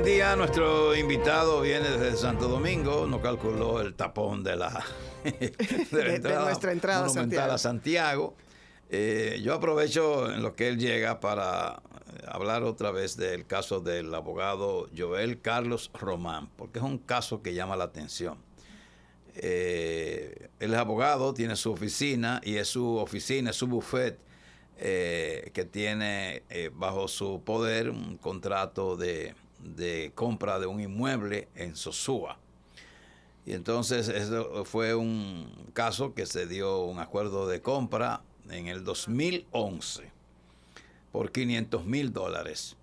día. Nuestro invitado viene desde Santo Domingo. No calculó el tapón de la, de nuestra entrada monumental a Santiago. Yo aprovecho en lo que él llega para hablar otra vez del caso del abogado Joel Carlos Román, porque es un caso que llama la atención. Él es abogado, tiene su oficina y es su bufete que tiene bajo su poder un contrato de compra de un inmueble en Sosúa. Y entonces eso fue un caso que se dio un acuerdo de compra en el 2011 por $500,000.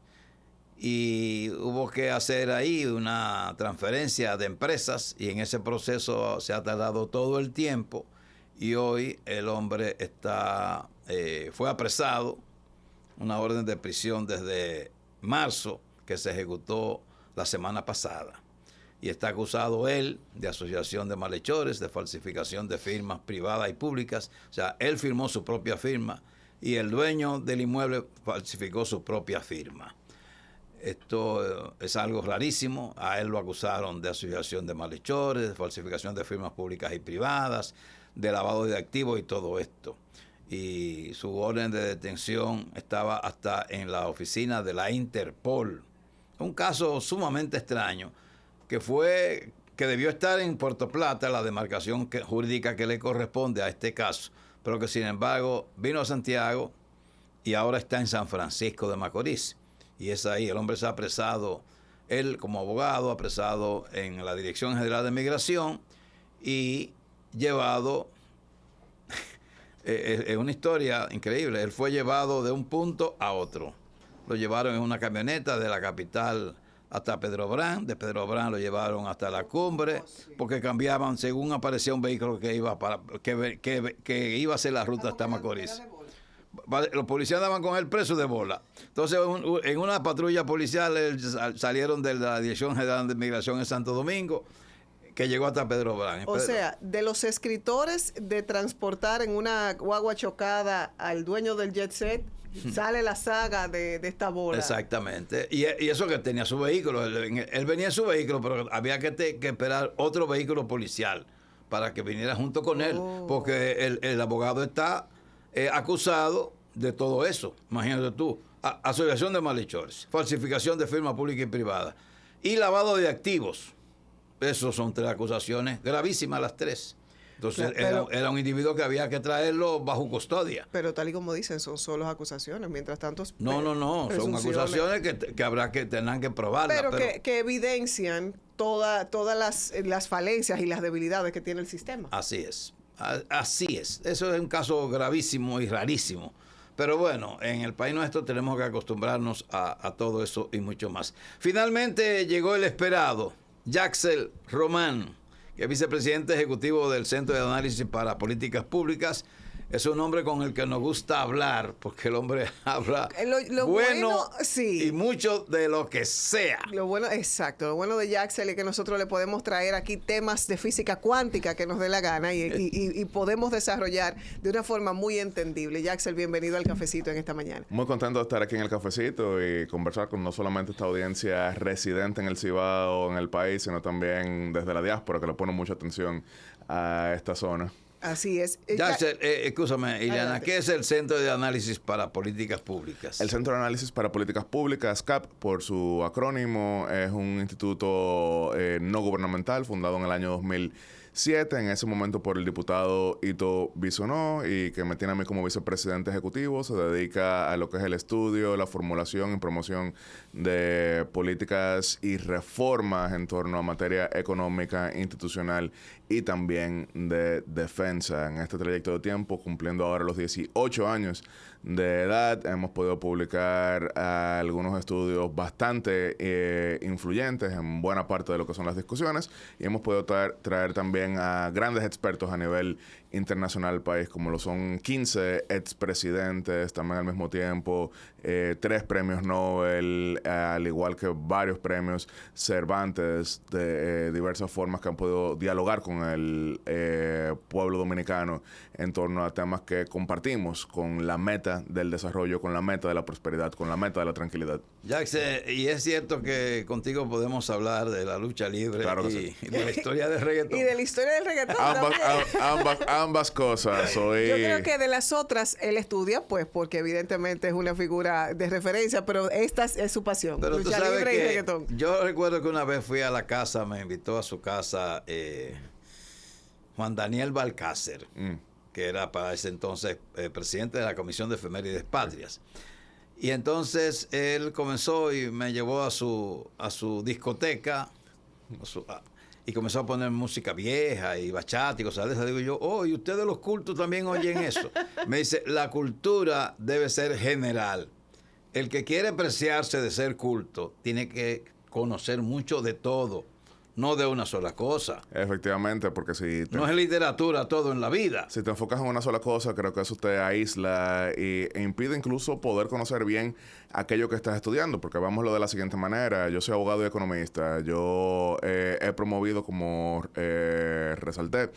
Y hubo que hacer ahí una transferencia de empresas y en ese proceso se ha tardado todo el tiempo y hoy el hombre fue apresado, una orden de prisión desde marzo que se ejecutó la semana pasada. Y está acusado él de asociación de malhechores, de falsificación de firmas privadas y públicas. O sea, él firmó su propia firma y el dueño del inmueble falsificó su propia firma. Esto es algo rarísimo. A él lo acusaron de asociación de malhechores, de falsificación de firmas públicas y privadas, de lavado de activos y todo esto. Y su orden de detención estaba hasta en la oficina de la Interpol. Un caso sumamente extraño que debió estar en Puerto Plata, la demarcación jurídica que le corresponde a este caso, pero que sin embargo vino a Santiago y ahora está en San Francisco de Macorís. Y es ahí, el hombre se ha apresado, él como abogado, apresado en la Dirección General de Migración y llevado, es una historia increíble, él fue llevado de un punto a otro. Lo llevaron en una camioneta de la capital hasta Pedro Brán, de Pedro Brán lo llevaron hasta la cumbre, porque cambiaban según aparecía un vehículo que iba a hacer la ruta hasta Macorís. Los policías andaban con él preso de bola. Entonces, en una patrulla policial salieron de la Dirección General de Migración en Santo Domingo, que llegó hasta Pedro Brán. O sea, de los escritores de transportar en una guagua chocada al dueño del jet set, sale la saga de esta bola. Exactamente. Y eso que tenía su vehículo. Él venía en su vehículo, pero había que esperar otro vehículo policial para que viniera junto con él, porque el abogado está acusado de todo eso. Imagínate tú, asociación de malhechores, falsificación de firma pública y privada y lavado de activos. Esos son tres acusaciones gravísimas las tres. Entonces era un individuo que había que traerlo bajo custodia. Pero tal y como dicen, son solo acusaciones. Mientras tanto, no, son acusaciones que tendrán que probarlas. Pero que evidencian todas las falencias y las debilidades que tiene el sistema. Así es. Eso es un caso gravísimo y rarísimo. Pero bueno, en el país nuestro tenemos que acostumbrarnos a todo eso y mucho más. Finalmente llegó el esperado, Yaxel Román, que es vicepresidente ejecutivo del Centro de Análisis para Políticas Públicas. Es un hombre con el que nos gusta hablar, porque el hombre habla bueno sí. Y mucho de lo que sea. Exacto. Lo bueno de Yaxel es que nosotros le podemos traer aquí temas de física cuántica que nos dé la gana y podemos desarrollar de una forma muy entendible. Yaxel, bienvenido al Cafecito en esta mañana. Muy contento de estar aquí en el Cafecito y conversar con no solamente esta audiencia residente en el Cibao, en el país, sino también desde la diáspora, que le pone mucha atención a esta zona. Así es. Escúchame, Ileana, ¿qué es el Centro de Análisis para Políticas Públicas? El Centro de Análisis para Políticas Públicas, CAP, por su acrónimo, es un instituto no gubernamental fundado en el año 2007, en ese momento por el diputado Ito Bisonó, y que me tiene a mí como vicepresidente ejecutivo. Se dedica a lo que es el estudio, la formulación y promoción de políticas y reformas en torno a materia económica, institucional y también de defensa. En este trayecto de tiempo, cumpliendo ahora los 18 años de edad, hemos podido publicar algunos estudios bastante influyentes en buena parte de lo que son las discusiones, y hemos podido traer también también a grandes expertos a nivel internacional del país, como lo son 15 expresidentes también al mismo tiempo, 3 premios Nobel, al igual que varios premios Cervantes de diversas formas que han podido dialogar con el pueblo dominicano en torno a temas que compartimos con la meta del desarrollo, con la meta de la prosperidad, con la meta de la tranquilidad. Jax, y es cierto que contigo podemos hablar de la lucha libre Claro y de la historia del reggaetón. Y de la historia del reggaetón Ambas cosas. Yo creo que de las otras él estudia, pues, porque evidentemente es una figura de referencia, pero esta es su pasión. Pero lucha tú sabes libre y que reggaetón. yo recuerdo que una vez fui a la casa, me invitó a su casa Juan Daniel Balcácer, que era para ese entonces presidente de la Comisión de Efemérides Patrias. Y entonces él comenzó y me llevó a su discoteca y comenzó a poner música vieja y bachata y cosas de esas. Digo yo, oh, y ustedes los cultos también oyen eso. Me dice, la cultura debe ser general. El que quiere preciarse de ser culto tiene que conocer mucho de todo, no de una sola cosa. Efectivamente, porque no es literatura todo en la vida. Si te enfocas en una sola cosa, creo que eso te aísla e impide incluso poder conocer bien aquello que estás estudiando, porque veámoslo de la siguiente manera. Yo soy abogado y economista. Yo he promovido, como resalté,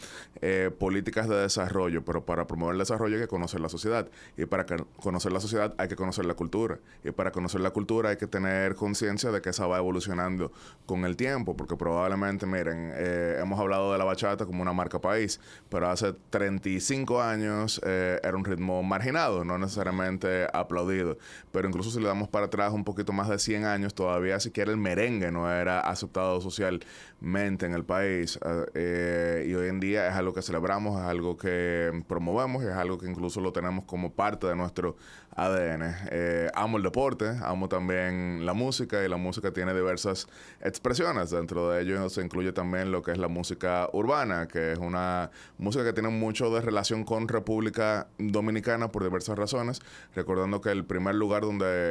políticas de desarrollo, pero para promover el desarrollo hay que conocer la sociedad. Y para conocer la sociedad hay que conocer la cultura. Y para conocer la cultura hay que tener conciencia de que esa va evolucionando con el tiempo, porque probablemente, miren, hemos hablado de la bachata como una marca país, pero hace 35 años era un ritmo marginado, no necesariamente aplaudido. Pero incluso si le damos para atrás un poquito más de 100 años, todavía siquiera el merengue no era aceptado socialmente en el país. Y hoy en día es algo que celebramos, es algo que promovemos y es algo que incluso lo tenemos como parte de nuestro ADN. Amo el deporte, amo también la música, y la música tiene diversas expresiones. Dentro de ello se incluye también lo que es la música urbana, que es una música que tiene mucho de relación con República Dominicana por diversas razones, recordando que el primer lugar donde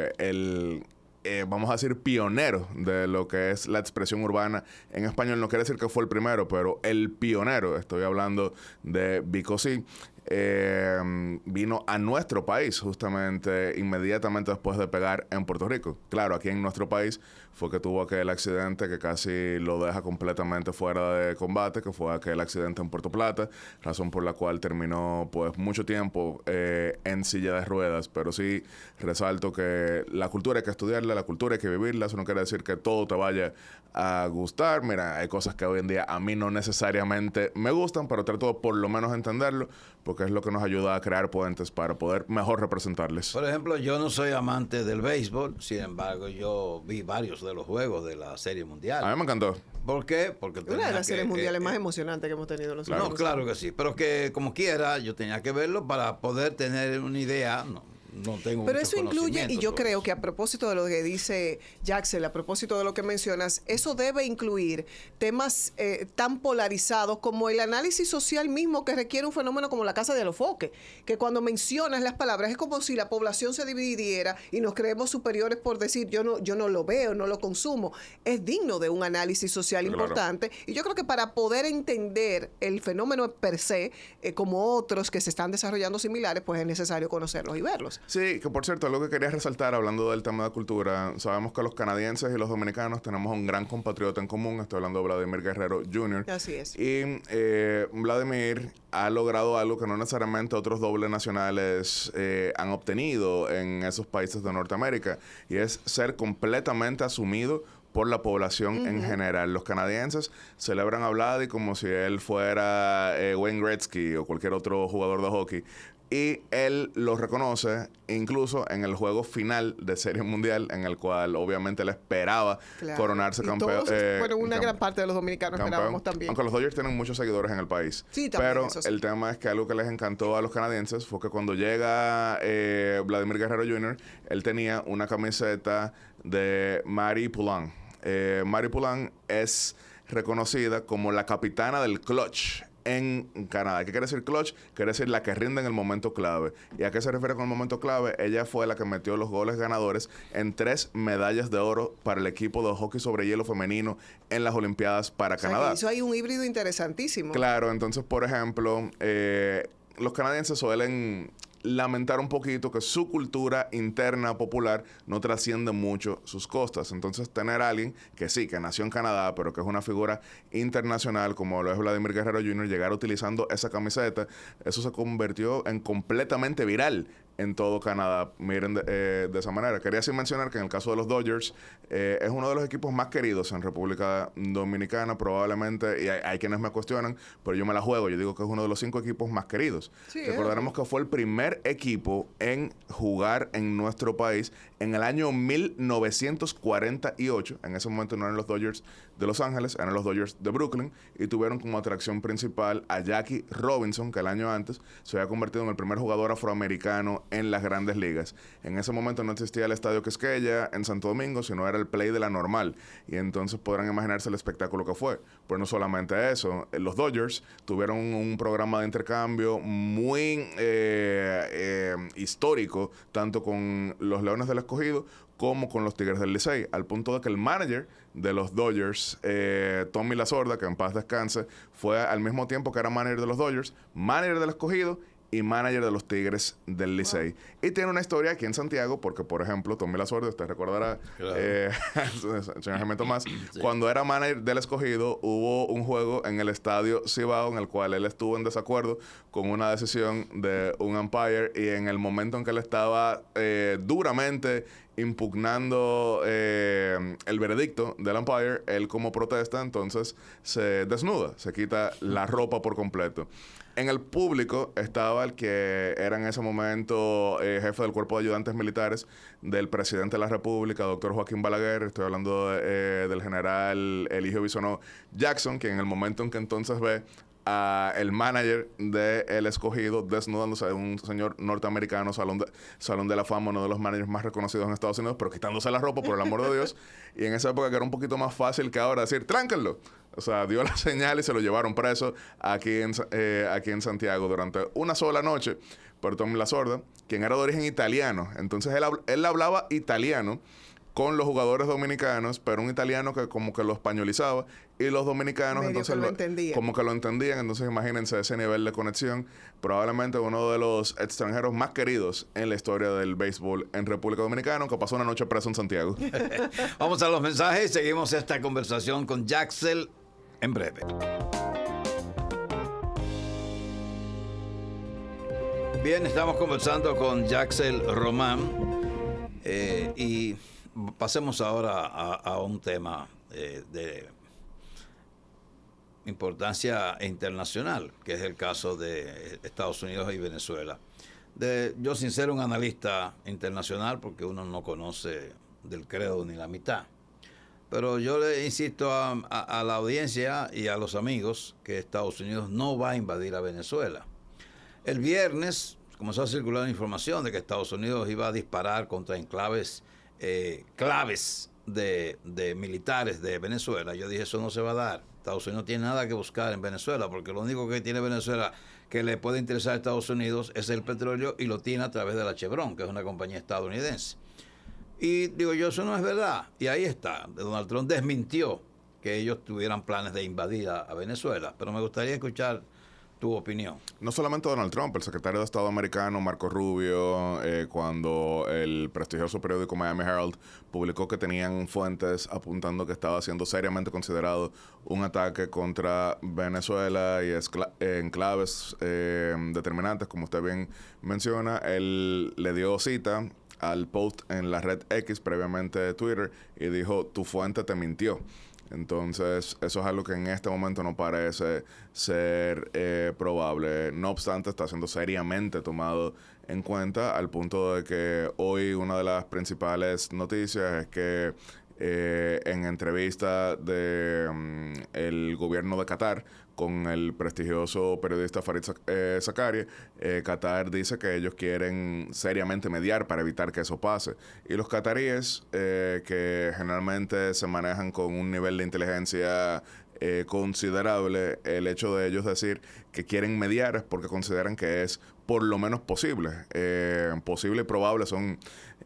vamos a decir, pionero de lo que es la expresión urbana en español, no quiere decir que fue el primero, pero el pionero, estoy hablando de Vico C, vino a nuestro país justamente inmediatamente después de pegar en Puerto Rico. Claro, aquí en nuestro país fue que tuvo aquel accidente que casi lo deja completamente fuera de combate, que fue aquel accidente en Puerto Plata, razón por la cual terminó pues mucho tiempo en silla de ruedas. Pero sí resalto que la cultura hay que estudiarla, la cultura hay que vivirla. Eso no quiere decir que todo te vaya a gustar. Mira, hay cosas que hoy en día a mí no necesariamente me gustan, pero trato de por lo menos entenderlo, porque es lo que nos ayuda a crear puentes para poder mejor representarles. Por ejemplo, yo no soy amante del béisbol, sin embargo, yo vi varios de los juegos de la Serie Mundial. A mí me encantó. ¿Por qué? Porque una de las series mundiales más emocionantes que hemos tenido en los últimos años. No, claro que sí, pero que como quiera, yo tenía que verlo para poder tener una idea. No tengo Pero mucho eso incluye, y yo sobre creo eso. que a propósito de lo que dice Jaxel, a propósito de lo que mencionas, eso debe incluir temas tan polarizados como el análisis social mismo que requiere un fenómeno como la Casa de Alofoque, que cuando mencionas las palabras es como si la población se dividiera y nos creemos superiores por decir yo no lo veo, no lo consumo. Es digno de un análisis social importante, y yo creo que para poder entender el fenómeno per se, como otros que se están desarrollando similares, pues es necesario conocerlos y verlos. Sí, que por cierto, algo que quería resaltar hablando del tema de cultura, sabemos que los canadienses y los dominicanos tenemos un gran compatriota en común. Estoy hablando de Vladimir Guerrero Jr. Así es. Y Vladimir ha logrado algo que no necesariamente otros dobles nacionales han obtenido en esos países de Norteamérica, y es ser completamente asumido por la población en general. Los canadienses celebran a Vladi como si él fuera Wayne Gretzky o cualquier otro jugador de hockey. Y él lo reconoce incluso en el juego final de Serie Mundial, en el cual obviamente él esperaba coronarse campeón. Bueno, una gran parte de los dominicanos esperábamos también. Aunque los Dodgers tienen muchos seguidores en el país. Sí, también, pero eso sí. el tema es que algo que les encantó a los canadienses fue que cuando llega Vladimir Guerrero Jr., él tenía una camiseta de Marie Poulin. Marie Poulin es reconocida como la capitana del clutch en Canadá. ¿Qué quiere decir clutch? Quiere decir la que rinde en el momento clave. ¿Y a qué se refiere con el momento clave? Ella fue la que metió los goles ganadores en 3 medallas de oro para el equipo de hockey sobre hielo femenino en las Olimpiadas para Canadá. Eso hay un híbrido interesantísimo. Claro, entonces, por ejemplo, los canadienses suelen lamentar un poquito que su cultura interna popular no trasciende mucho sus costas. Entonces, tener a alguien que sí, que nació en Canadá, pero que es una figura internacional, como lo es Vladimir Guerrero Jr., llegar utilizando esa camiseta, eso se convirtió en completamente viral en todo Canadá. Miren, de esa manera. Quería así mencionar que en el caso de los Dodgers, es uno de los equipos más queridos en República Dominicana, probablemente, y hay quienes me cuestionan, pero yo me la juego. Yo digo que es uno de los 5 equipos más queridos. Sí, recordaremos que fue el primer equipo en jugar en nuestro país en el año 1948. En ese momento no eran los Dodgers de Los Ángeles, eran los Dodgers de Brooklyn, y tuvieron como atracción principal a Jackie Robinson, que el año antes se había convertido en el primer jugador afroamericano en las grandes ligas. En ese momento no existía el Estadio Quisqueya en Santo Domingo, sino era el play de la normal. Y entonces podrán imaginarse el espectáculo que fue. Pues no solamente eso, los Dodgers tuvieron un programa de intercambio muy histórico, tanto con los Leones del Escogido como con los Tigres del Licey, al punto de que el manager de los Dodgers, Tommy Lasorda, que en paz descanse, fue al mismo tiempo que era manager de los Dodgers, manager del Escogido y manager de los Tigres del Licey. Wow. Y tiene una historia aquí en Santiago, porque, por ejemplo, Tommy Lasorda, usted recordará, claro. Señor Jaime Tomás, sí. Cuando era manager del Escogido, hubo un juego en el Estadio Cibao en el cual él estuvo en desacuerdo con una decisión de un umpire, y en el momento en que él estaba duramente impugnando el veredicto del umpire, él como protesta, entonces se desnuda, se quita la ropa por completo. En el público estaba el que era en ese momento jefe del Cuerpo de Ayudantes Militares del presidente de la República, doctor Joaquín Balaguer. Estoy hablando del general Eligio Bisonó Jackson, que en el momento en que entonces ve a el manager del Escogido desnudándose, de un señor norteamericano, Salón de la Fama, uno de los managers más reconocidos en Estados Unidos, pero quitándose la ropa, por el amor de Dios. Y en esa época, que era un poquito más fácil que ahora decir, tránquenlo. O sea, dio la señal y se lo llevaron preso aquí en Santiago durante una sola noche por Tommy Lasorda, quien era de origen italiano. Entonces él hablaba italiano con los jugadores dominicanos, pero un italiano que como que lo españolizaba, y los dominicanos entonces como que lo entendían. Entonces imagínense ese nivel de conexión. Probablemente uno de los extranjeros más queridos en la historia del béisbol en República Dominicana, que pasó una noche preso en Santiago. Vamos a los mensajes y seguimos esta conversación con Jaxel en breve. Bien, estamos conversando con Jaxel Román y pasemos ahora a un tema de importancia internacional, que es el caso de Estados Unidos y Venezuela. Yo, sin ser un analista internacional, porque uno no conoce del credo ni la mitad, pero yo le insisto a la audiencia y a los amigos que Estados Unidos no va a invadir a Venezuela. El viernes comenzó a circular información de que Estados Unidos iba a disparar contra enclaves claves de militares de Venezuela. Yo dije, eso no se va a dar. Estados Unidos no tiene nada que buscar en Venezuela, porque lo único que tiene Venezuela que le puede interesar a Estados Unidos es el petróleo, y lo tiene a través de la Chevron, que es una compañía estadounidense. Y digo yo, eso no es verdad. Y ahí está. Donald Trump desmintió que ellos tuvieran planes de invadir a Venezuela. Pero me gustaría escuchar tu opinión. No solamente Donald Trump, el secretario de Estado americano, Marco Rubio, cuando el prestigioso periódico Miami Herald publicó que tenían fuentes apuntando que estaba siendo seriamente considerado un ataque contra Venezuela y enclaves determinantes, como usted bien menciona, él le dio cita al post en la red X, previamente Twitter, y dijo, tu fuente te mintió. Entonces, eso es algo que en este momento no parece ser probable. No obstante, está siendo seriamente tomado en cuenta, al punto de que hoy una de las principales noticias es que en entrevista de el gobierno de Qatar con el prestigioso periodista Farid Zakaria, Qatar dice que ellos quieren seriamente mediar para evitar que eso pase. Y los qataríes, que generalmente se manejan con un nivel de inteligencia considerable el hecho de ellos decir que quieren mediar, es porque consideran que es por lo menos posible. Posible y probable son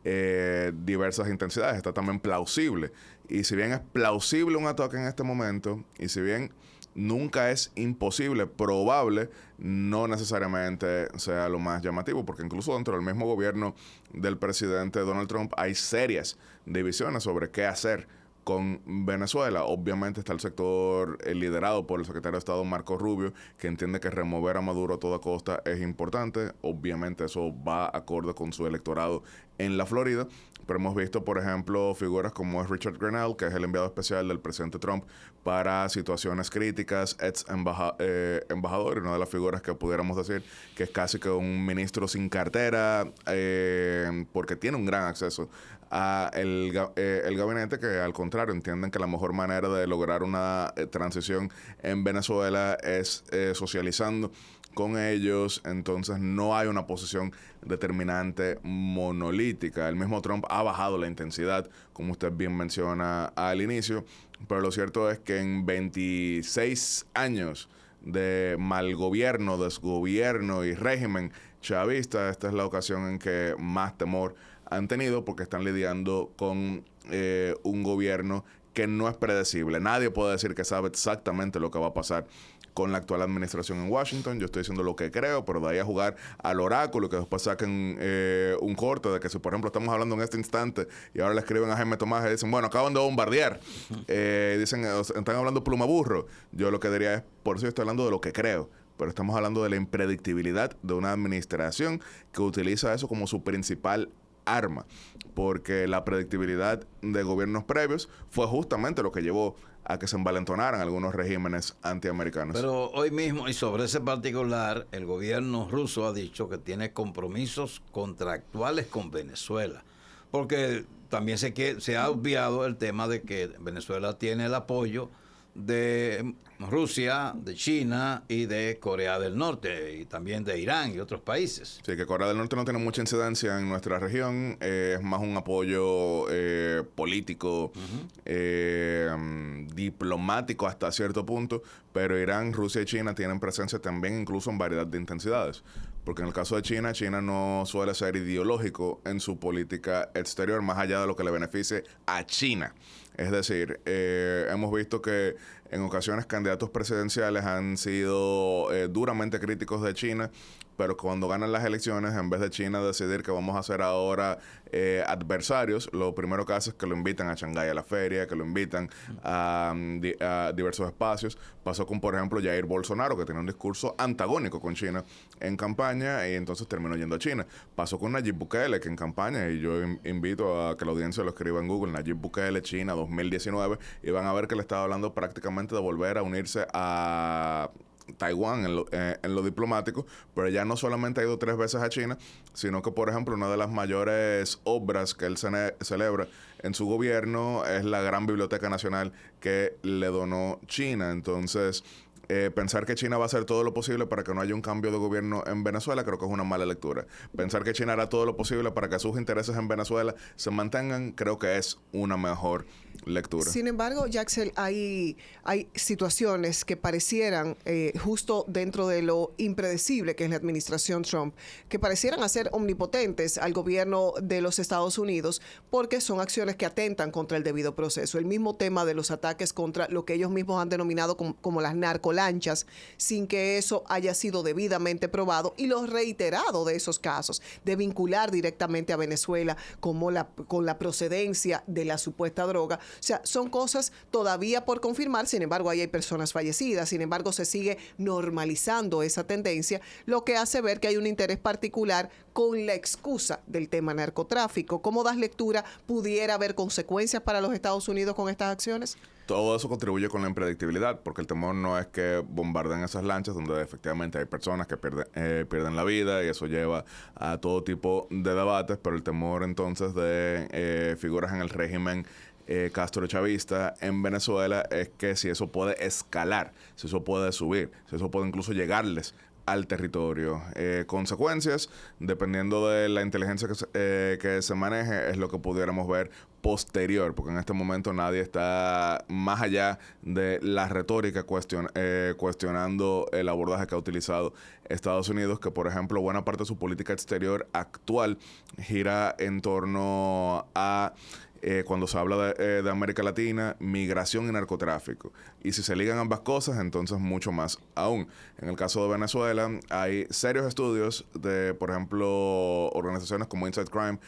diversas intensidades. Está también plausible. Y si bien es plausible un ataque en este momento, y si bien nunca es imposible, probable, no necesariamente sea lo más llamativo, porque incluso dentro del mismo gobierno del presidente Donald Trump hay serias divisiones sobre qué hacer con Venezuela. Obviamente está el sector liderado por el secretario de Estado Marco Rubio, que entiende que remover a Maduro a toda costa es importante. Obviamente eso va acorde con su electorado en la Florida, pero hemos visto, por ejemplo, figuras como es Richard Grenell, que es el enviado especial del presidente Trump para situaciones críticas, ex embajador, y una de las figuras que pudiéramos decir que es casi que un ministro sin cartera, porque tiene un gran acceso a el gabinete, que al contrario entienden que la mejor manera de lograr una transición en Venezuela es socializando con ellos. Entonces no hay una posición determinante monolítica. El mismo Trump ha bajado la intensidad, como usted bien menciona al inicio, pero lo cierto es que en 26 años de mal gobierno, desgobierno y régimen chavista, esta es la ocasión en que más temor han tenido, porque están lidiando con un gobierno que no es predecible. Nadie puede decir que sabe exactamente lo que va a pasar con la actual administración en Washington. Yo estoy diciendo lo que creo, pero de ahí a jugar al oráculo, que después saquen un corte de que si, por ejemplo, estamos hablando en este instante y ahora le escriben a Jaime Tomás y dicen, bueno, acaban de bombardear. Dicen, están hablando pluma burro. Yo lo que diría es, por eso yo estoy hablando de lo que creo, pero estamos hablando de la impredictibilidad de una administración que utiliza eso como su principal arma, porque la predictibilidad de gobiernos previos fue justamente lo que llevó a que se envalentonaran algunos regímenes antiamericanos. Pero hoy mismo, y sobre ese particular, el gobierno ruso ha dicho que tiene compromisos contractuales con Venezuela, porque también se ha obviado el tema de que Venezuela tiene el apoyo de Rusia, de China y de Corea del Norte, y también de Irán y otros países. Sí, que Corea del Norte no tiene mucha incidencia en nuestra región, es más un apoyo político, diplomático hasta cierto punto, pero Irán, Rusia y China tienen presencia también incluso en variedad de intensidades. Porque en el caso de China, China no suele ser ideológico en su política exterior, más allá de lo que le beneficie a China. Es decir, hemos visto que en ocasiones candidatos presidenciales han sido duramente críticos de China, pero cuando ganan las elecciones, en vez de China decidir que vamos a ser ahora adversarios, lo primero que hace es que lo invitan a Shanghái a la feria, que lo invitan a diversos espacios. Pasó con, por ejemplo, Jair Bolsonaro, que tenía un discurso antagónico con China en campaña, y entonces terminó yendo a China. Pasó con Nayib Bukele, que en campaña, y yo invito a que la audiencia lo escriba en Google, Nayib Bukele, China 2019, y van a ver que le estaba hablando prácticamente de volver a unirse a Taiwán en lo diplomático, pero ya no solamente ha ido 3 veces a China, sino que, por ejemplo, una de las mayores obras que él celebra en su gobierno es la gran biblioteca nacional que le donó China. Entonces, pensar que China va a hacer todo lo posible para que no haya un cambio de gobierno en Venezuela, creo que es una mala lectura. Pensar que China hará todo lo posible para que sus intereses en Venezuela se mantengan, creo que es una mejor lectura. Sin embargo, Jaxel, hay situaciones que parecieran, justo dentro de lo impredecible que es la administración Trump, que parecieran hacer omnipotentes al gobierno de los Estados Unidos, porque son acciones que atentan contra el debido proceso. El mismo tema de los ataques contra lo que ellos mismos han denominado como las narcolanchas, sin que eso haya sido debidamente probado, y lo reiterado de esos casos, de vincular directamente a Venezuela con la procedencia de la supuesta droga. O sea, son cosas todavía por confirmar. Sin embargo, ahí hay personas fallecidas. Sin embargo, se sigue normalizando esa tendencia, lo que hace ver que hay un interés particular con la excusa del tema narcotráfico. ¿Cómo das lectura? ¿Pudiera haber consecuencias para los Estados Unidos con estas acciones? Todo eso contribuye con la impredictibilidad, porque el temor no es que bombarden esas lanchas donde efectivamente hay personas que pierden la vida, y eso lleva a todo tipo de debates, pero el temor entonces de figuras en el régimen Castro chavista en Venezuela es que si eso puede escalar, si eso puede subir, si eso puede incluso llegarles al territorio. Consecuencias, dependiendo de la inteligencia que se maneje, es lo que pudiéramos ver posterior, porque en este momento nadie está más allá de la retórica cuestionando el abordaje que ha utilizado Estados Unidos, que por ejemplo buena parte de su política exterior actual gira en torno a cuando se habla de América Latina, migración y narcotráfico. Y si se ligan ambas cosas, entonces mucho más aún. En el caso de Venezuela, hay serios estudios de, por ejemplo, organizaciones como Inside Crime,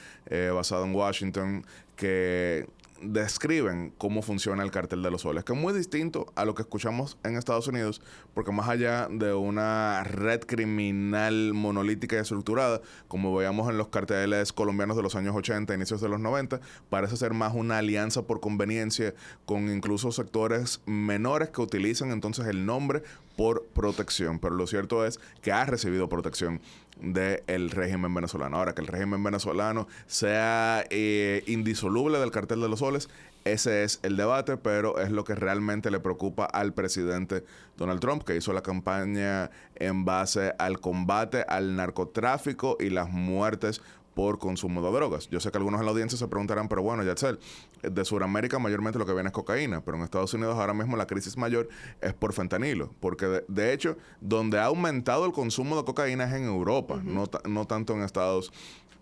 basado en Washington, que describen cómo funciona el cartel de los soles, que es muy distinto a lo que escuchamos en Estados Unidos, porque más allá de una red criminal monolítica y estructurada, como veíamos en los carteles colombianos de los años 80, inicios de los 90, parece ser más una alianza por conveniencia con incluso sectores menores que utilizan entonces el nombre por protección, pero lo cierto es que ha recibido protección del régimen venezolano. Ahora, que el régimen venezolano sea indisoluble del cartel de los soles, ese es el debate, pero es lo que realmente le preocupa al presidente Donald Trump, que hizo la campaña en base al combate al narcotráfico y las muertes por consumo de drogas. Yo sé que algunos en la audiencia se preguntarán, pero bueno, Yatzel, de Sudamérica mayormente lo que viene es cocaína, pero en Estados Unidos ahora mismo la crisis mayor es por fentanilo, porque de hecho, donde ha aumentado el consumo de cocaína es en Europa, no tanto en Estados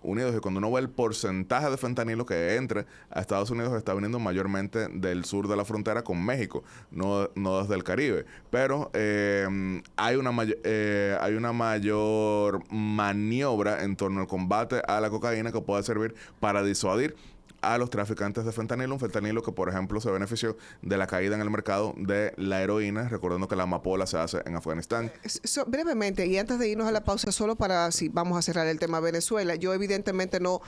Unidos. Y cuando uno ve el porcentaje de fentanilo que entra a Estados Unidos, está viniendo mayormente del sur de la frontera con México, no desde el Caribe. Pero hay una mayor maniobra en torno al combate a la cocaína que puede servir para disuadir a los traficantes de fentanilo, un fentanilo que por ejemplo se benefició de la caída en el mercado de la heroína, recordando que la amapola se hace en Afganistán. Brevemente, y antes de irnos a la pausa, solo para si vamos a cerrar el tema Venezuela, yo evidentemente no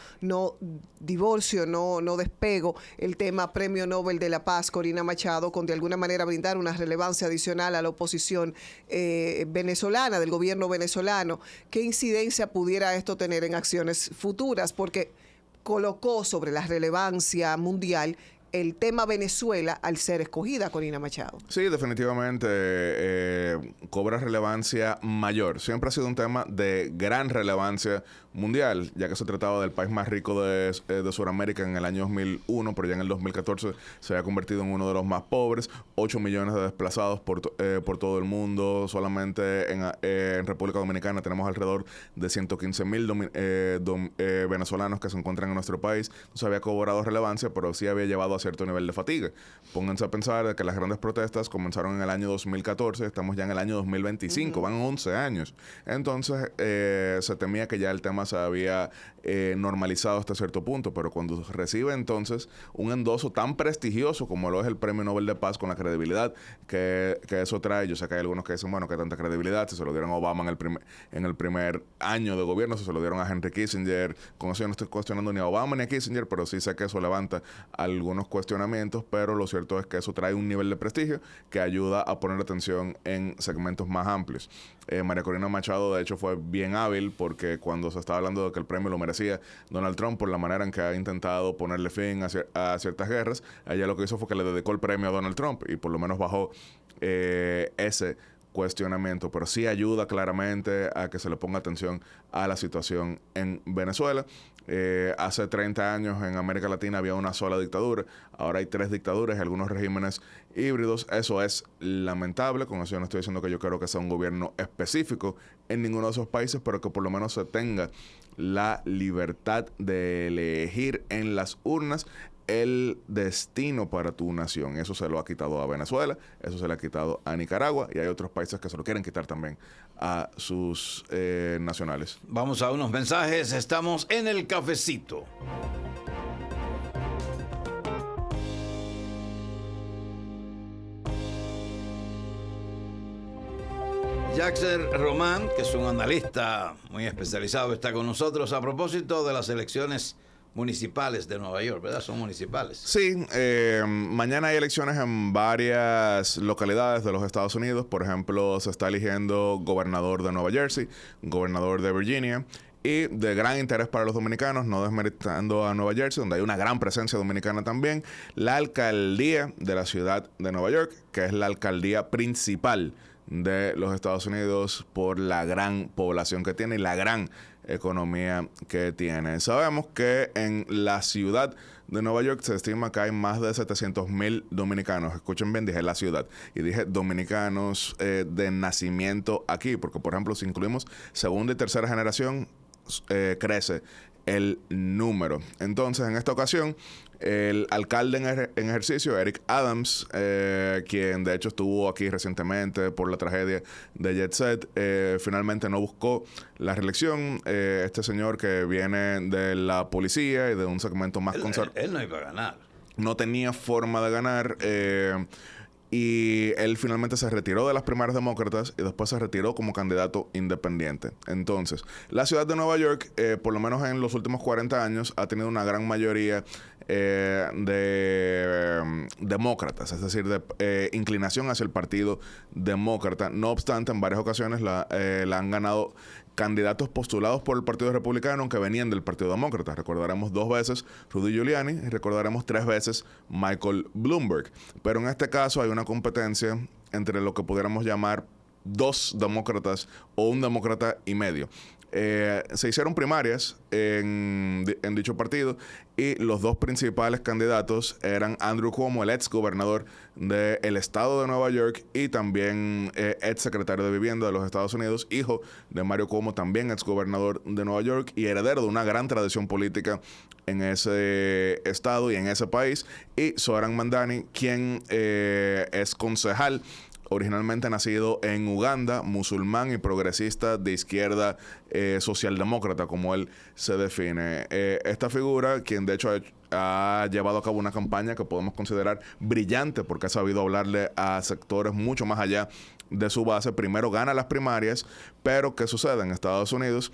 divorcio, no despego el tema Premio Nobel de la Paz, Corina Machado, con de alguna manera brindar una relevancia adicional a la oposición venezolana, del gobierno venezolano. ¿Qué incidencia pudiera esto tener en acciones futuras? Porque colocó sobre la relevancia mundial el tema Venezuela al ser escogida Corina Machado. Sí, definitivamente cobra relevancia mayor. Siempre ha sido un tema de gran relevancia mundial, ya que se trataba del país más rico de Sudamérica en el año 2001, pero ya en el 2014 se había convertido en uno de los más pobres, 8 millones de desplazados por todo el mundo. Solamente en República Dominicana tenemos alrededor de 115,000 venezolanos que se encuentran en nuestro país. No se había cobrado relevancia, pero sí había llevado a cierto nivel de fatiga. Pónganse a pensar que las grandes protestas comenzaron en el año 2014, estamos ya en el año 2025, van 11 años. Entonces se temía que ya el tema se había normalizado hasta cierto punto, pero cuando recibe entonces un endoso tan prestigioso como lo es el Premio Nobel de Paz, con la credibilidad que eso trae, yo sé que hay algunos que dicen, bueno, que tanta credibilidad, si se lo dieron a Obama en el primer año de gobierno, si se lo dieron a Henry Kissinger, con eso yo no estoy cuestionando ni a Obama ni a Kissinger, pero sí sé que eso levanta algunos cuestionamientos, pero lo cierto es que eso trae un nivel de prestigio que ayuda a poner atención en segmentos más amplios. María Corina Machado de hecho fue bien hábil, porque cuando se estaba hablando de que el premio lo merecía Donald Trump por la manera en que ha intentado ponerle fin a ciertas guerras, ella lo que hizo fue que le dedicó el premio a Donald Trump y por lo menos bajó ese cuestionamiento, pero sí ayuda claramente a que se le ponga atención a la situación en Venezuela. Hace 30 años en América Latina había una sola dictadura, ahora hay 3 dictaduras y algunos regímenes híbridos. Eso es lamentable, con eso yo no estoy diciendo que yo quiero que sea un gobierno específico en ninguno de esos países, pero que por lo menos se tenga la libertad de elegir en las urnas el destino para tu nación. Eso se lo ha quitado a Venezuela, eso se le ha quitado a Nicaragua, y hay otros países que se lo quieren quitar también a sus nacionales. Vamos a unos mensajes, estamos en el cafecito. Jaxer Román, que es un analista muy especializado, está con nosotros a propósito de las elecciones municipales de Nueva York, ¿verdad? Son municipales. Sí, mañana hay elecciones en varias localidades de los Estados Unidos. Por ejemplo, se está eligiendo gobernador de Nueva Jersey, gobernador de Virginia, y de gran interés para los dominicanos, no desmeritando a Nueva Jersey, donde hay una gran presencia dominicana también, la alcaldía de la ciudad de Nueva York, que es la alcaldía principal de los Estados Unidos por la gran población que tiene y la gran economía que tiene. Sabemos que en la ciudad de Nueva York se estima que hay más de 700,000 dominicanos. Escuchen bien, dije la ciudad y dije dominicanos de nacimiento aquí, porque por ejemplo si incluimos segunda y tercera generación crece el número. Entonces, en esta ocasión, el alcalde en ejercicio, Eric Adams, quien de hecho estuvo aquí recientemente por la tragedia de Jet Set, finalmente no buscó la reelección. Este señor que viene de la policía y de un segmento más conservador. Él no iba a ganar. No tenía forma de ganar. Y él finalmente se retiró de las primarias demócratas y después se retiró como candidato independiente. Entonces, la ciudad de Nueva York, por lo menos en los últimos 40 años, ha tenido una gran mayoría de demócratas, es decir, de inclinación hacia el partido demócrata. No obstante, en varias ocasiones la han ganado candidatos postulados por el Partido Republicano que venían del Partido Demócrata. Recordaremos 2 veces Rudy Giuliani y recordaremos 3 veces Michael Bloomberg. Pero en este caso hay una competencia entre lo que pudiéramos llamar 2 demócratas o un demócrata y medio. Se hicieron primarias en dicho partido y los 2 principales candidatos eran Andrew Cuomo, el ex gobernador del estado de Nueva York y también ex secretario de Vivienda de los Estados Unidos, hijo de Mario Cuomo, también ex gobernador de Nueva York y heredero de una gran tradición política en ese estado y en ese país, y Zohran Mamdani, quien es concejal, originalmente nacido en Uganda, musulmán y progresista de izquierda socialdemócrata, como él se define. Esta figura, quien de hecho ha llevado a cabo una campaña que podemos considerar brillante porque ha sabido hablarle a sectores mucho más allá de su base. Primero gana las primarias, pero ¿qué sucede? En Estados Unidos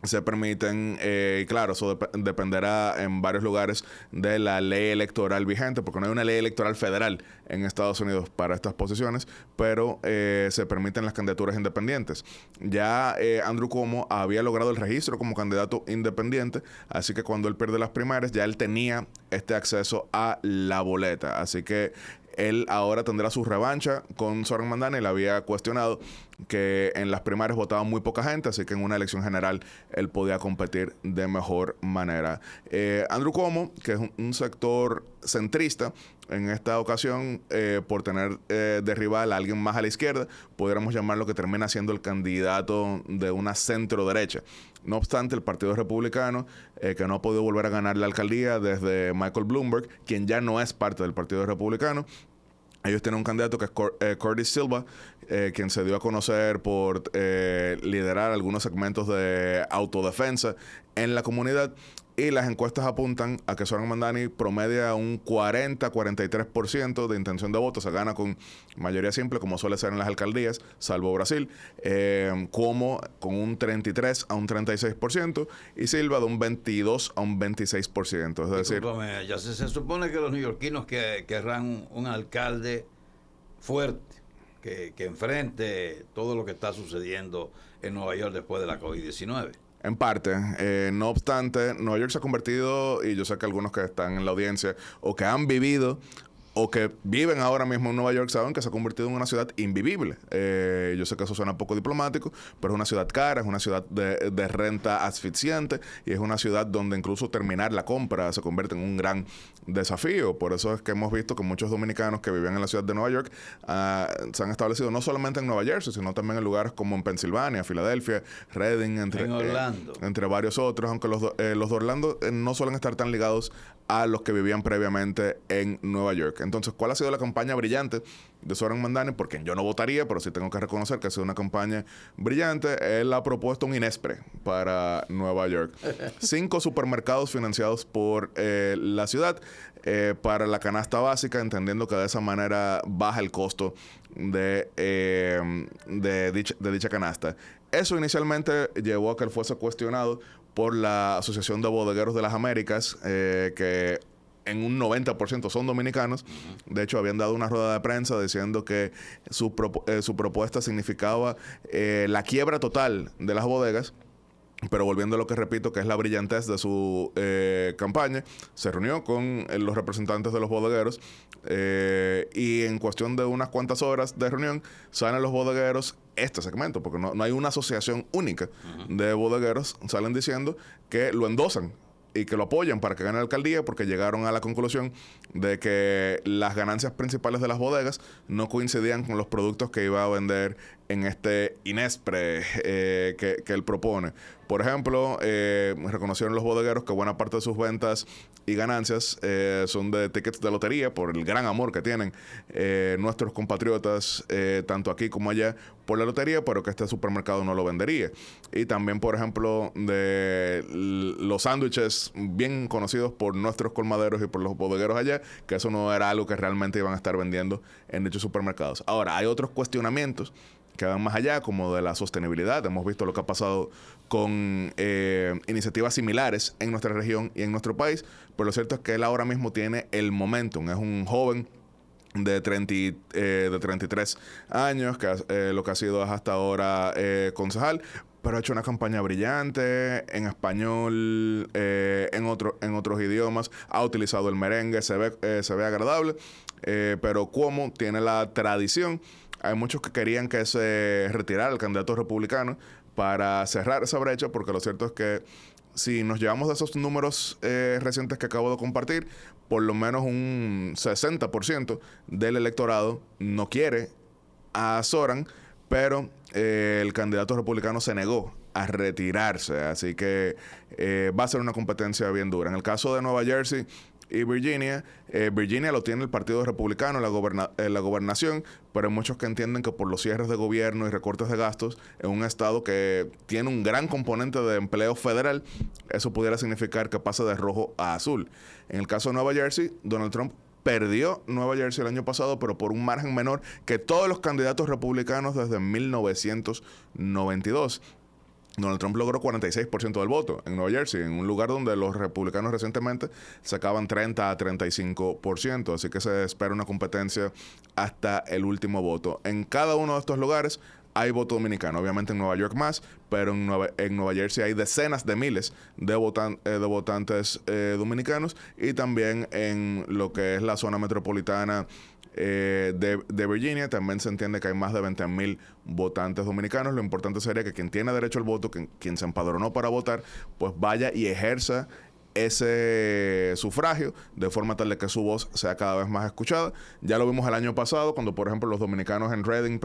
se permiten, y claro, eso dependerá en varios lugares de la ley electoral vigente, porque no hay una ley electoral federal en Estados Unidos para estas posiciones, pero se permiten las candidaturas independientes. Ya Andrew Cuomo había logrado el registro como candidato independiente, así que cuando él pierde las primarias, ya él tenía este acceso a la boleta. Así que él ahora tendrá su revancha con Zohran Mamdani. Le había cuestionado que en las primarias votaba muy poca gente, así que en una elección general él podía competir de mejor manera. Andrew Cuomo, que es un sector centrista, en esta ocasión, por tener de rival a alguien más a la izquierda, pudiéramos llamarlo que termina siendo el candidato de una centro derecha. No obstante, el Partido Republicano, que no ha podido volver a ganar la alcaldía desde Michael Bloomberg, quien ya no es parte del Partido Republicano, ellos tienen un candidato que es Curtis Silva, quien se dio a conocer por liderar algunos segmentos de autodefensa en la comunidad. Y las encuestas apuntan a que Zohran Mamdani promedia un 40-43% de intención de voto. Se gana con mayoría simple, como suele ser en las alcaldías, salvo Brasil. Cuomo con un 33 a un 36% y Silva de un 22 a un 26%. Es decir, ya se supone que los neoyorquinos querrán un alcalde fuerte, que enfrente todo lo que está sucediendo en Nueva York después de la COVID-19. En parte, no obstante, Nueva York se ha convertido, y yo sé que algunos que están en la audiencia o que han vivido o que viven ahora mismo en Nueva York saben que se ha convertido en una ciudad invivible. Yo sé que eso suena poco diplomático, pero es una ciudad cara, es una ciudad de renta asfixiante y es una ciudad donde incluso terminar la compra se convierte en un gran desafío. Por eso es que hemos visto que muchos dominicanos que vivían en la ciudad de Nueva York se han establecido no solamente en Nueva Jersey, sino también en lugares como en Pensilvania, Filadelfia, Reading, entre varios otros, aunque los de Orlando no suelen estar tan ligados a los que vivían previamente en Nueva York. Entonces, ¿cuál ha sido la campaña brillante de Zohran Mamdani? Por quien yo no votaría, pero sí tengo que reconocer que ha sido una campaña brillante. Él ha propuesto un INESPRE para Nueva York. 5 supermercados financiados por la ciudad para la canasta básica, entendiendo que de esa manera baja el costo de dicha canasta. Eso inicialmente llevó a que él fuese cuestionado por la Asociación de Bodegueros de las Américas, que en un 90% son dominicanos. De hecho, habían dado una rueda de prensa diciendo que su propuesta significaba la quiebra total de las bodegas. Pero volviendo a lo que repito, que es la brillantez de su campaña, se reunió con los representantes de los bodegueros y en cuestión de unas cuantas horas de reunión salen los bodegueros este segmento, porque no hay una asociación única de bodegueros, salen diciendo que lo endosan y que lo apoyan para que gane la alcaldía, porque llegaron a la conclusión de que las ganancias principales de las bodegas no coincidían con los productos que iba a vender en este Inespre que él propone. Por ejemplo, reconocieron los bodegueros que buena parte de sus ventas y ganancias son de tickets de lotería, por el gran amor que tienen nuestros compatriotas, tanto aquí como allá, por la lotería, pero que este supermercado no lo vendería. Y también, por ejemplo, de los sándwiches bien conocidos por nuestros colmaderos y por los bodegueros allá, que eso no era algo que realmente iban a estar vendiendo en dichos supermercados. Ahora, hay otros cuestionamientos que van más allá, como de la sostenibilidad. Hemos visto lo que ha pasado con iniciativas similares en nuestra región y en nuestro país, pero lo cierto es que él ahora mismo tiene el momentum. Es un joven de 33 años, que lo que ha sido hasta ahora concejal, pero ha hecho una campaña brillante en español, en otros idiomas, ha utilizado el merengue, se ve agradable, pero como tiene la tradición, hay muchos que querían que se retirara el candidato republicano para cerrar esa brecha, porque lo cierto es que si nos llevamos de esos números recientes que acabo de compartir, por lo menos un 60% del electorado no quiere a Zoran, pero el candidato republicano se negó a retirarse. Así que va a ser una competencia bien dura. En el caso de Nueva Jersey y Virginia, Virginia lo tiene el Partido Republicano en la gobernación, pero hay muchos que entienden que por los cierres de gobierno y recortes de gastos en un estado que tiene un gran componente de empleo federal, eso pudiera significar que pase de rojo a azul. En el caso de Nueva Jersey, Donald Trump perdió Nueva Jersey el año pasado, pero por un margen menor que todos los candidatos republicanos desde 1992. Donald Trump logró 46% del voto en Nueva Jersey, en un lugar donde los republicanos recientemente sacaban 30 a 35%. Así que se espera una competencia hasta el último voto. En cada uno de estos lugares hay voto dominicano. Obviamente en Nueva York más, pero en Nueva Jersey hay decenas de miles de votantes dominicanos, y también en lo que es la zona metropolitana de Virginia también se entiende que hay más de 20,000 votantes dominicanos. Lo importante sería que quien tiene derecho al voto, quien se empadronó para votar, pues vaya y ejerza ese sufragio de forma tal de que su voz sea cada vez más escuchada. Ya lo vimos el año pasado cuando, por ejemplo, los dominicanos en Reading,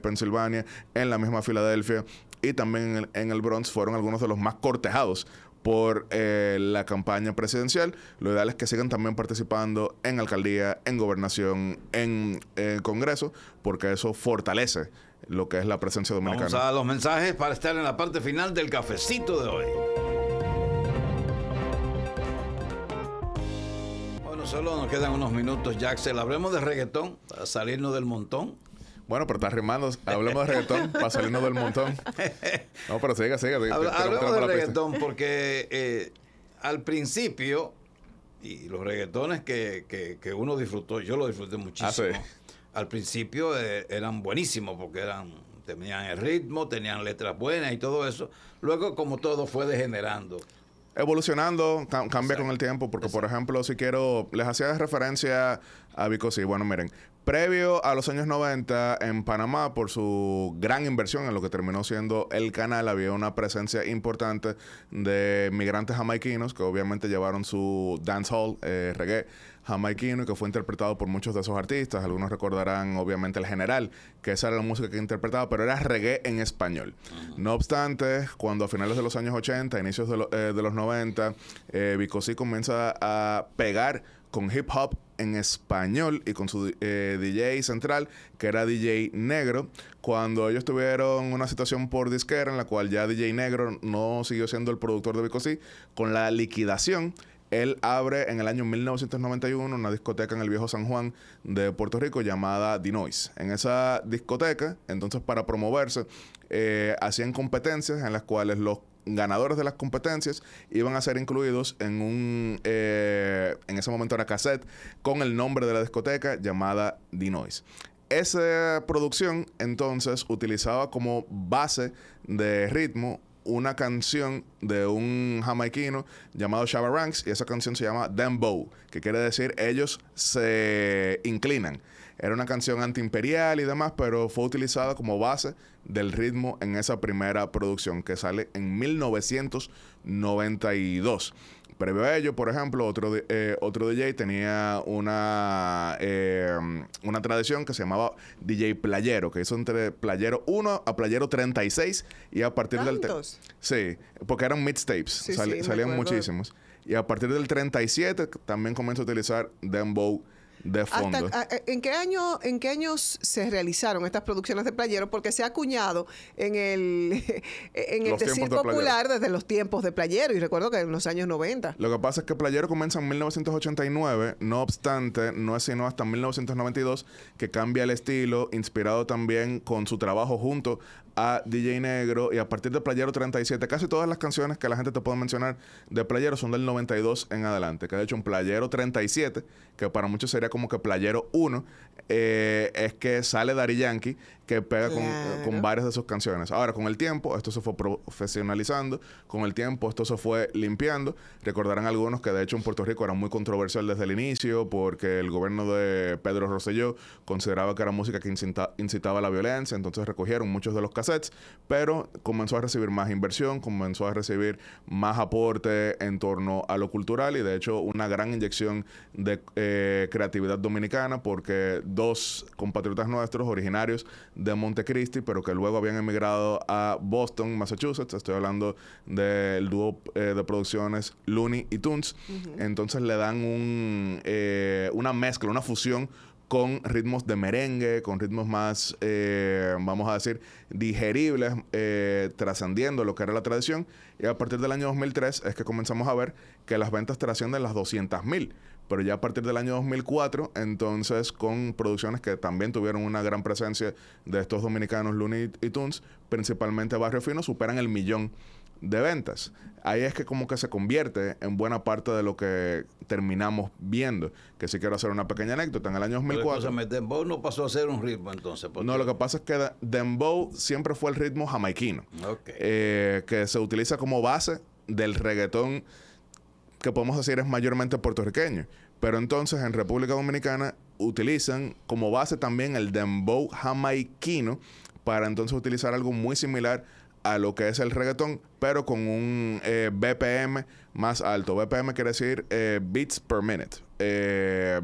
Pensilvania, en la misma Filadelfia y también en el Bronx fueron algunos de los más cortejados por la campaña presidencial. Lo ideal es que sigan también participando en alcaldía, en gobernación, en Congreso, porque eso fortalece lo que es la presencia dominicana. Vamos a los mensajes para estar en la parte final del cafecito de hoy. Bueno, solo nos quedan unos minutos, Jaxel. Hablemos de reggaetón para salirnos del montón. Bueno, pero está rimando. Hablemos de reggaetón para salirnos del montón. No, pero siga. Hablemos de reggaetón porque al principio, y los reggaetones que uno disfrutó, yo lo disfruté muchísimo. Sí. Al principio eran buenísimos porque tenían el ritmo, tenían letras buenas y todo eso. Luego, como todo, fue degenerando. Evolucionando, cambia con el tiempo, porque por ejemplo, les hacía referencia a Vico C. Bueno, miren, previo a los años 90 en Panamá, por su gran inversión en lo que terminó siendo el canal, había una presencia importante de migrantes jamaiquinos que obviamente llevaron su dancehall, reggae jamaiquino, y que fue interpretado por muchos de esos artistas. Algunos recordarán obviamente El General, que esa era la música que interpretaba, pero era reggae en español. No obstante, cuando a finales de los años 80, inicios de los 90, Vico C comienza a pegar con hip hop en español y con su DJ central, que era DJ Negro. Cuando ellos tuvieron una situación por disquera en la cual ya DJ Negro no siguió siendo el productor de Vico C, con la liquidación, él abre en el año 1991 una discoteca en el viejo San Juan de Puerto Rico llamada The Noise. En esa discoteca, entonces, para promoverse, hacían competencias en las cuales los ganadores de las competencias iban a ser incluidos en en ese momento era cassette, con el nombre de la discoteca llamada The Noise. Esa producción, entonces, utilizaba como base de ritmo una canción de un jamaiquino llamado Shabba Ranks, y esa canción se llama Dembow, que quiere decir ellos se inclinan. Era una canción antiimperial y demás, pero fue utilizada como base del ritmo en esa primera producción que sale en 1992. Previo a ello, por ejemplo, otro DJ tenía una tradición que se llamaba DJ Playero, que hizo entre Playero 1 a Playero 36, y a partir ¿Tantos? Sí, porque eran mixtapes, Sí, salían muchísimos. Y a partir del 37 también comenzó a utilizar Dembow de fondo. ¿En qué años se realizaron estas producciones de Playero? Porque se ha acuñado en el decir popular desde los tiempos de Playero, y recuerdo que en los años 90. Lo que pasa es que Playero comienza en 1989, no obstante, no es sino hasta 1992 que cambia el estilo, inspirado también con su trabajo junto a DJ Negro, y a partir de Playero 37, casi todas las canciones que la gente te puede mencionar de Playero son del 92 en adelante, que de hecho en Playero 37, que para muchos sería como que Playero 1, es que sale Daddy Yankee, que pega con varias de sus canciones. Ahora, con el tiempo, esto se fue profesionalizando, con el tiempo esto se fue limpiando. Recordarán algunos que de hecho en Puerto Rico era muy controversial desde el inicio, porque el gobierno de Pedro Rosselló consideraba que era música que incitaba a la violencia, entonces recogieron muchos de los cassettes, pero comenzó a recibir más inversión, comenzó a recibir más aporte en torno a lo cultural, y de hecho una gran inyección de creatividad dominicana, porque dos compatriotas nuestros originarios de Montecristi, pero que luego habían emigrado a Boston, Massachusetts. Estoy hablando del dúo de producciones Looney y Tunes. Entonces le dan una mezcla, una fusión con ritmos de merengue, con ritmos más, vamos a decir, digeribles, trascendiendo lo que era la tradición. Y a partir del año 2003 es que comenzamos a ver que las ventas trascienden las 200,000. Pero ya a partir del año 2004, entonces, con producciones que también tuvieron una gran presencia de estos dominicanos, Looney y Tunes, principalmente Barrio Fino, superan el 1,000,000 de ventas. Ahí es que como que se convierte en buena parte de lo que terminamos viendo. Que sí quiero hacer una pequeña anécdota. En el año 2004... Pero Dembow no pasó a ser un ritmo entonces. No, lo que pasa es que Dembow siempre fue el ritmo jamaiquino. Okay. Que se utiliza como base del reggaetón, que podemos decir es mayormente puertorriqueño. Pero entonces en República Dominicana utilizan como base también el dembow jamaiquino, para entonces utilizar algo muy similar a lo que es el reggaetón, pero con un BPM más alto. BPM quiere decir beats per minute,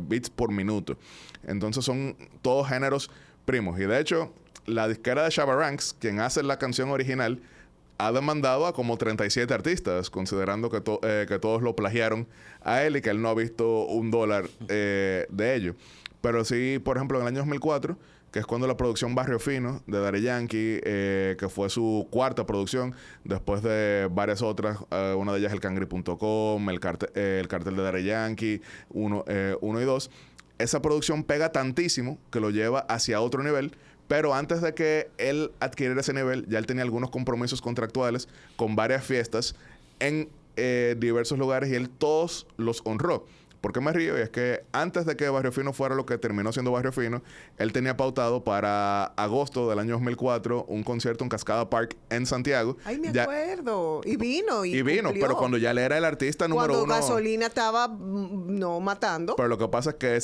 beats por minuto. Entonces son todos géneros primos. Y de hecho, la disquera de Shabba Ranks, quien hace la canción original, ha demandado a como 37 artistas, considerando que todos lo plagiaron a él y que él no ha visto $1 de ello. Pero sí, por ejemplo, en el año 2004, que es cuando la producción Barrio Fino de Daddy Yankee, que fue su cuarta producción, después de varias otras, una de ellas el Cangri.com, el cartel de Daddy Yankee, 1 y 2, esa producción pega tantísimo que lo lleva hacia otro nivel. Pero antes de que él adquiriera ese nivel, ya él tenía algunos compromisos contractuales con varias fiestas en diversos lugares, y él todos los honró. ¿Por qué me río? Y es que antes de que Barrio Fino fuera lo que terminó siendo Barrio Fino, él tenía pautado para agosto del año 2004 un concierto en Cascada Park en Santiago. Ay, me acuerdo. Y vino. Y vino, pero cuando ya él era el artista número uno. Cuando Gasolina estaba, matando. Pero lo que pasa es que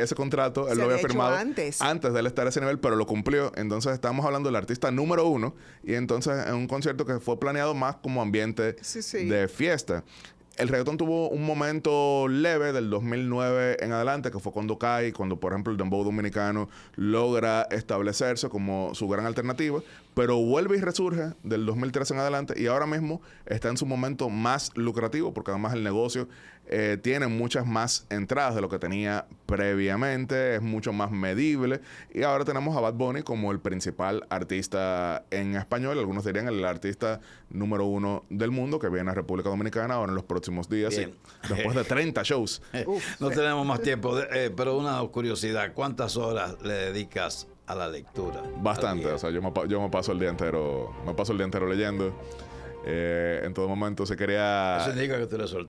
ese contrato él lo había firmado antes de él estar a ese nivel, pero lo cumplió. Entonces estamos hablando del artista número uno, y entonces en un concierto que fue planeado más como ambiente de fiesta. El reggaetón tuvo un momento leve del 2009 en adelante, que fue cuando cae, cuando, por ejemplo, el dembow dominicano logra establecerse como su gran alternativa, pero vuelve y resurge del 2013 en adelante, y ahora mismo está en su momento más lucrativo, porque además el negocio tiene muchas más entradas de lo que tenía previamente, es mucho más medible, y ahora tenemos a Bad Bunny como el principal artista en español. Algunos dirían el artista número 1 del mundo, que viene a República Dominicana ahora en los próximos días, después de 30 shows. No tenemos más tiempo, pero una curiosidad: ¿cuántas horas le dedicas a la lectura? Bastante. O sea, yo me paso el día entero leyendo. En todo momento se quería... Eso indica que tú eres soltero.